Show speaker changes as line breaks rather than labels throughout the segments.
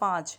5।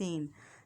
3।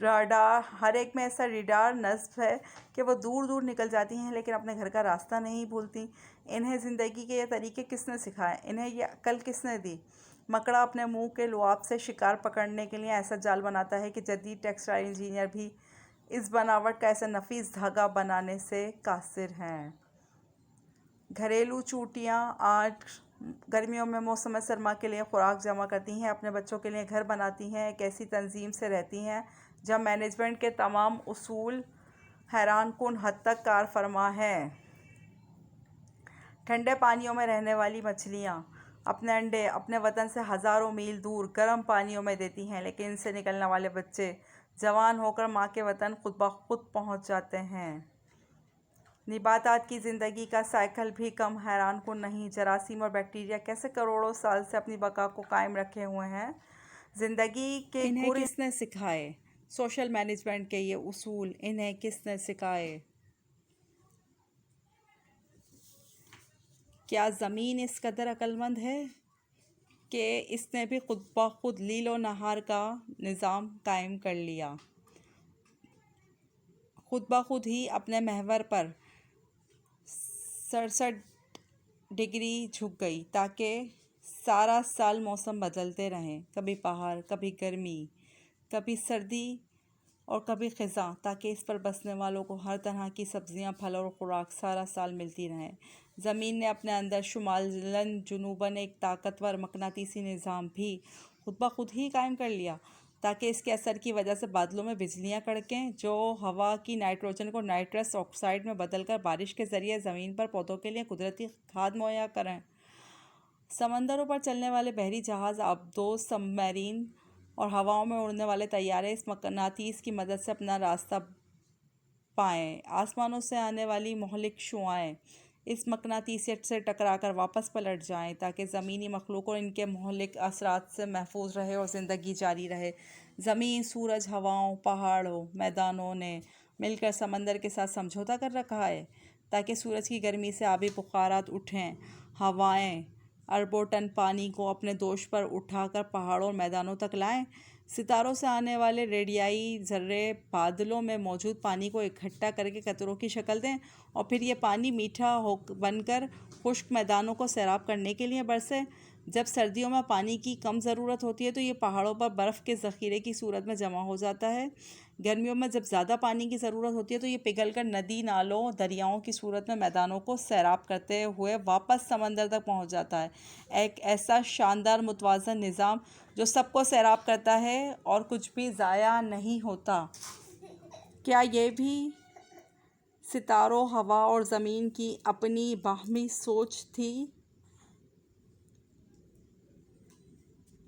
Radar, ہر ایک میں ایسا ریڈار نصب ہے کہ وہ دور دور نکل جاتی ہیں لیکن اپنے گھر کا راستہ نہیں بھولتی۔ انہیں زندگی کے یہ طریقے کس نے سکھائے؟ انہیں یہ عقل کس نے دی؟ مکڑا اپنے منہ کے لعاب سے شکار پکڑنے کے لیے ایسا جال بناتا ہے کہ جدید ٹیکسٹائل انجینئر بھی اس بناوٹ کا ایسا نفیس دھاگا بنانے سے قاصر ہیں۔ گھریلو چوٹیاں آج گرمیوں میں موسم سرما کے لیے خوراک جمع کرتی ہیں، اپنے بچوں کے لیے گھر بناتی ہیں، ایک ایسی تنظیم سے رہتی ہیں جہاں مینجمنٹ کے تمام اصول حیران کن حد تک کار فرما ہیں۔ ٹھنڈے پانیوں میں رہنے والی مچھلیاں اپنے انڈے اپنے وطن سے ہزاروں میل دور گرم پانیوں میں دیتی ہیں، لیکن ان سے نکلنے والے بچے جوان ہو کر ماں کے وطن خود بخود پہنچ جاتے ہیں۔ نباتات کی زندگی کا سائیکل بھی کم حیران کن نہیں۔ جراثیم اور بیکٹیریا کیسے کروڑوں سال سے اپنی بقا کو قائم رکھے ہوئے ہیں۔ زندگی کے انہیں کس نے سکھائے؟ سوشل مینجمنٹ کے یہ اصول انہیں کس نے سکھائے؟ کیا زمین اس قدر عقل مند ہے کہ اس نے بھی خود بخود لیل و نہار کا نظام قائم کر لیا؟ خود بخود ہی اپنے محور پر 67 ڈگری جھک گئی تاکہ سارا سال موسم بدلتے رہیں، کبھی پہاڑ، کبھی گرمی، کبھی سردی اور کبھی خزاں، تاکہ اس پر بسنے والوں کو ہر طرح کی سبزیاں، پھل اور خوراک سارا سال ملتی رہیں۔ زمین نے اپنے اندر شمالاً جنوباً ایک طاقتور مقناطیسی نظام بھی خود بخود ہی قائم کر لیا تاکہ اس کے اثر کی وجہ سے بادلوں میں بجلیاں کڑکیں جو ہوا کی نائٹروجن کو نائٹرس آکسائڈ میں بدل کر بارش کے ذریعے زمین پر پودوں کے لیے قدرتی کھاد مہیا کریں۔ سمندروں پر چلنے والے بحری جہاز، آبدوز سب میرین اور ہواؤں میں اڑنے والے طیارے اس مقناطیس کی مدد سے اپنا راستہ پائیں۔ آسمانوں سے آنے والی مہلک شعاعیں اس مقناطیسیت سے ٹکرا کر واپس پلٹ جائیں تاکہ زمینی مخلوق ان کے مہلک اثرات سے محفوظ رہے اور زندگی جاری رہے۔ زمین، سورج، ہواؤں، پہاڑوں، میدانوں نے مل کر سمندر کے ساتھ سمجھوتہ کر رکھا ہے تاکہ سورج کی گرمی سے آبی بخارات اٹھیں۔ ہوائیں اربوں ٹن پانی کو اپنے دوش پر اٹھا کر پہاڑوں اور میدانوں تک لائیں۔ ستاروں سے آنے والے ریڈیائی ذرے بادلوں میں موجود پانی کو اکٹھا کر کے قطروں کی شکل دیں اور پھر یہ پانی میٹھا بن کر خشک میدانوں کو سیراب کرنے کے لیے برسے۔ جب سردیوں میں پانی کی کم ضرورت ہوتی ہے تو یہ پہاڑوں پر برف کے ذخیرے کی صورت میں جمع ہو جاتا ہے۔ گرمیوں میں جب زیادہ پانی کی ضرورت ہوتی ہے تو یہ پگھل کر ندی، نالوں، دریاؤں کی صورت میں میدانوں کو سیراب کرتے ہوئے واپس سمندر تک پہنچ جاتا ہے۔ ایک ایسا شاندار متوازن نظام جو سب کو سیراب کرتا ہے اور کچھ بھی ضائع نہیں ہوتا۔ کیا یہ بھی ستاروں، ہوا اور زمین کی اپنی باہمی سوچ تھی؟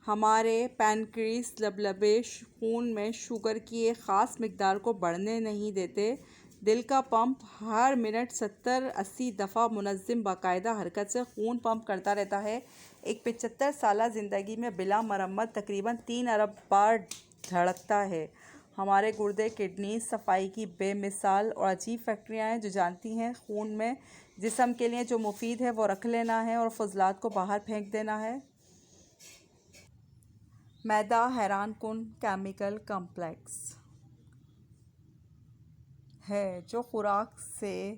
ہمارے پینکریاس لبلبے خون میں شوگر کی ایک خاص مقدار کو بڑھنے نہیں دیتے۔ دل کا پمپ ہر منٹ 70-80 دفعہ منظم باقاعدہ حرکت سے خون پمپ کرتا رہتا ہے۔ ایک 75 سالہ زندگی میں بلا مرمت تقریباً 3 ارب بار دھڑکتا ہے۔ ہمارے گردے، کڈنیز صفائی کی بے مثال اور عجیب فیکٹریاں ہیں جو جانتی ہیں خون میں جسم کے لیے جو مفید ہے وہ رکھ لینا ہے اور فضلات کو باہر پھینک دینا ہے۔ معدہ حیران کن کیمیکل کمپلیکس ہے جو خوراک سے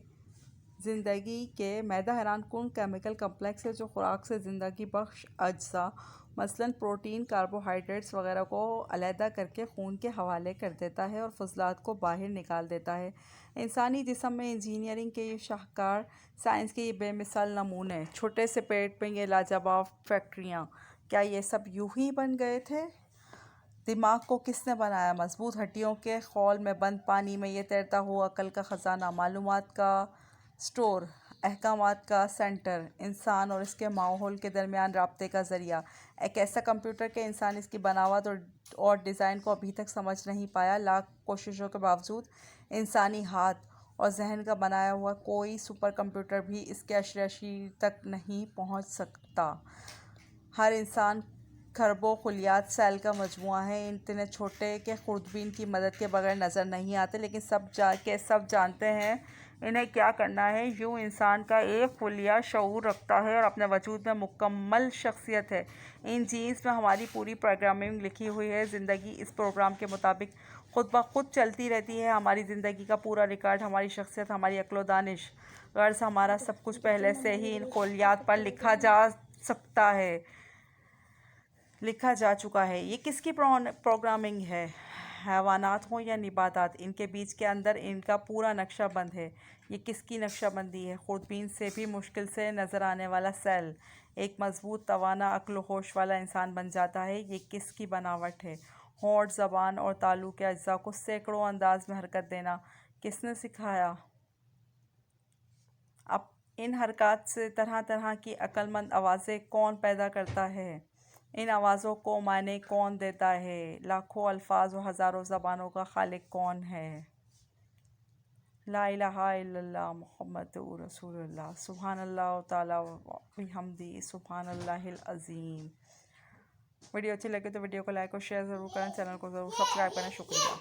زندگی بخش اجزاء مثلاً پروٹین، کاربوہائیڈریٹس وغیرہ کو علیحدہ کر کے خون کے حوالے کر دیتا ہے اور فضلات کو باہر نکال دیتا ہے۔ انسانی جسم میں انجینئرنگ کے یہ شاہکار، سائنس کے یہ بے مثال نمونے، چھوٹے سے پیٹ میں یہ لاجواب فیکٹریاں، کیا یہ سب یوں ہی بن گئے تھے؟ دماغ کو کس نے بنایا؟ مضبوط ہڈیوں کے خول میں بند پانی میں یہ تیرتا ہوا عقل کا خزانہ، معلومات کا اسٹور، احکامات کا سینٹر، انسان اور اس کے ماحول کے درمیان رابطے کا ذریعہ، ایک ایسا کمپیوٹر کہ انسان اس کی بناوٹ اور ڈیزائن کو ابھی تک سمجھ نہیں پایا۔ لاکھ کوششوں کے باوجود انسانی ہاتھ اور ذہن کا بنایا ہوا کوئی سپر کمپیوٹر بھی اس کے عشیر تک نہیں پہنچ سکتا۔ ہر انسان کھربوں خلیات سیل کا مجموعہ ہے، اتنے چھوٹے کہ خوردبین کی مدد کے بغیر نظر نہیں آتے، لیکن سب جانتے ہیں انہیں کیا کرنا ہے؟ یوں انسان کا ایک کلیہ شعور رکھتا ہے اور اپنے وجود میں مکمل شخصیت ہے۔ ان جینز میں ہماری پوری پروگرامنگ لکھی ہوئی ہے۔ زندگی اس پروگرام کے مطابق خود بخود چلتی رہتی ہے۔ ہماری زندگی کا پورا ریکارڈ، ہماری شخصیت، ہماری عقل و دانش، غرض ہمارا سب کچھ پہلے سے ہی ان کلیات پر لکھا جا چکا ہے۔ یہ کس کی پروگرامنگ ہے؟ حیوانات ہوں یا نباتات، ان کے بیچ کے اندر ان کا پورا نقشہ بند ہے۔ یہ کس کی نقشہ بندی ہے؟ خوردبین سے بھی مشکل سے نظر آنے والا سیل ایک مضبوط، توانا، عقل و ہوش والا انسان بن جاتا ہے۔ یہ کس کی بناوٹ ہے؟ ہونٹ، زبان اور تالو کے اجزاء کو سینکڑوں انداز میں حرکت دینا کس نے سکھایا؟ اب ان حرکات سے طرح طرح کی عقل مند آوازیں کون پیدا کرتا ہے؟ ان آوازوں کو معنی کون دیتا ہے؟ لاکھوں الفاظ و ہزاروں زبانوں کا خالق کون ہے؟ لا الہ الا اللہ محمد رسول اللہ، سبحان اللہ تعالی و بحمدہ، سبحان اللہ العظیم۔ ویڈیو اچھی لگے تو ویڈیو کو لائک اور شیئر ضرور کریں، چینل کو ضرور سبسکرائب کریں۔ شکریہ۔